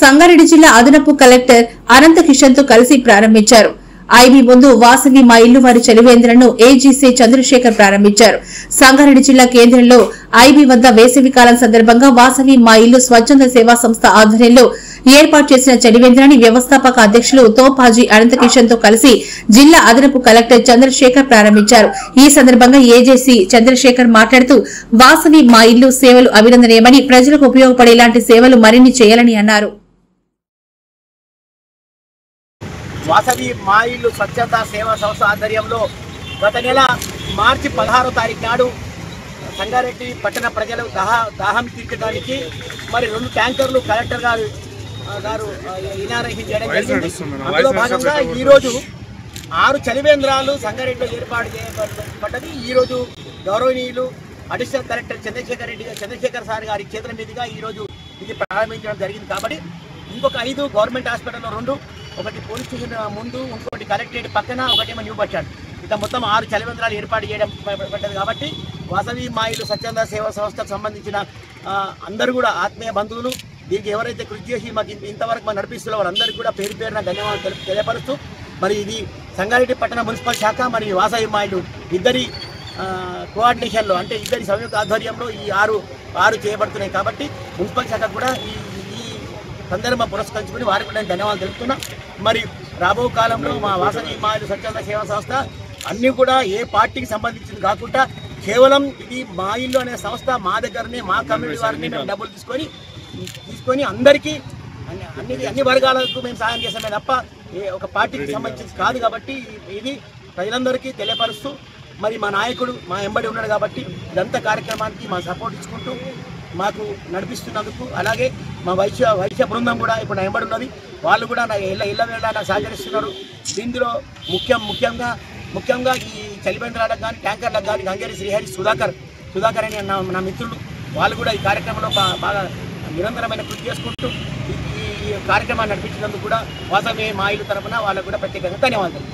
సంగారెడ్డి జిల్లా అదనపు కలెక్టర్ అనంత కిషన్ తో కలిసి ప్రారంభించారు. ఐబీ ముందు వాసవి మా ఇల్లు వారి చలివేంద్రను ఏజీసీ చంద్రశేఖర్ ప్రారంభించారు. సంగారెడ్డి జిల్లా కేంద్రంలో ఐబీ వద్ద వేసవికాలం సందర్భంగా వాసవి మా ఇల్లు స్వచ్ఛంద సేవా సంస్థ ఆధ్వర్యంలో ఏర్పాటు చేసిన చలివేంద్రాన్ని వ్యవస్థాపక అధ్యక్షులు తోపాజీ అనంత కిషన్ తో కలిసి జిల్లా అదనపు కలెక్టర్ చంద్రశేఖర్ ప్రారంభించారు. ఈ సందర్భంగా ఏజేసీ చంద్రశేఖర్ మాట్లాడుతూ వాసవి మా ఇల్లు సేవలు అభినందనీయమని, ప్రజలకు ఉపయోగపడేలాంటి సేవలు మరిన్ని చేయాలని అన్నారు. వాసవి మా ఇల్లు స్వచ్ఛతా సేవా సంస్థ ఆధ్వర్యంలో గత నెల మార్చి 16వ తారీఖు నాడు సంగారెడ్డి పట్టణ ప్రజలు దాహం తీర్చడానికి మరి 2 ట్యాంకర్లు కలెక్టర్ గారు ఇనాగ్రేషన్ చేయడం జరిగింది. అందులో భాగంగా ఈరోజు 6 చలివేంద్రాలు సంగారెడ్డిలో ఏర్పాటు చేయబడ్డది. ఈరోజు గౌరవనీయులు అడిషనల్ కలెక్టర్ చంద్రశేఖర్ సార్ గారి చేతుల మీదుగా ఈరోజు ఇది ప్రారంభించడం జరిగింది. కాబట్టి ఇంకొక 5 గవర్నమెంట్ హాస్పిటల్లో 2, ఒకటి పోలీస్ స్టేషన్ ముందు, ఇంకోటి కలెక్టరేట్ పక్కన, ఒకటేమో న్యూ బస్ స్టాండ్, ఇట్లా మొత్తం 6 చలివేంద్రాలు ఏర్పాటు చేయడం పడ్డది. కాబట్టి వాసవి మా ఇల్లు స్వచ్ఛంద సేవా సంస్థకు సంబంధించిన అందరూ కూడా ఆత్మీయ బంధువులు, దీనికి ఎవరైతే కృషి చేసి మాకు ఇంతవరకు మనం నడిపిస్తున్న వారందరికీ కూడా పేరు పేరున ధన్యవాదాలు తెలియపరుస్తూ, మరి ఇది సంగారెడ్డి పట్టణ మున్సిపల్ శాఖ మరియు వాసవి మా ఇల్లు ఇద్దరి కోఆర్డినేషన్లో, అంటే ఇద్దరి సంయుక్త ఆధ్వర్యంలో ఈ 6 చేయబడుతున్నాయి. కాబట్టి మున్సిపల్ శాఖ కూడా ఈ సందర్భం పురస్కరించుకుని వారికి కూడా ధన్యవాదాలు తెలుపుతున్నా. మరి రాబో కాలంలో మా వాసవి మా ఇల్లు స్వచ్ఛంద సేవా సంస్థ అన్నీ కూడా ఏ పార్టీకి సంబంధించింది కాకుండా కేవలం ఇది మా ఇల్లు అనే సంస్థ మా దగ్గరనే, మా కమ్యూనిటీ వారిని మేము డబ్బులు తీసుకొని అందరికీ అన్ని వర్గాలకు మేము సాయం చేసామే తప్ప ఒక పార్టీకి సంబంధించింది కాదు. కాబట్టి ఇది ప్రజలందరికీ తెలియపరుస్తూ, మరి మా నాయకుడు మా ఎంబడి ఉన్నాడు కాబట్టి ఇదంతా కార్యక్రమానికి మా సపోర్ట్ ఇచ్చుకుంటూ మాకు నడిపిస్తున్నందుకు, అలాగే మా వైశ్య బృందం కూడా ఇప్పుడు నా ఎంబడి ఉన్నది, వాళ్ళు కూడా నా ఇళ్ళ వేళ నాకు సహకరిస్తున్నారు. దీనిలో ముఖ్యంగా ఈ చలివేంద్రాలకు కానీ ట్యాంకర్లకు కానీ గంగేరి శ్రీహరి సుధాకర్ అని నా మిత్రులు, వాళ్ళు కూడా ఈ కార్యక్రమంలో బాగా నిరంతరమైన కృషి చేసుకుంటూ ఈ కార్యక్రమాన్ని నడిపించినందుకు కూడా వాసవి మా ఇల్లు తరఫున వాళ్ళకు కూడా ప్రత్యేకంగా ధన్యవాదాలు.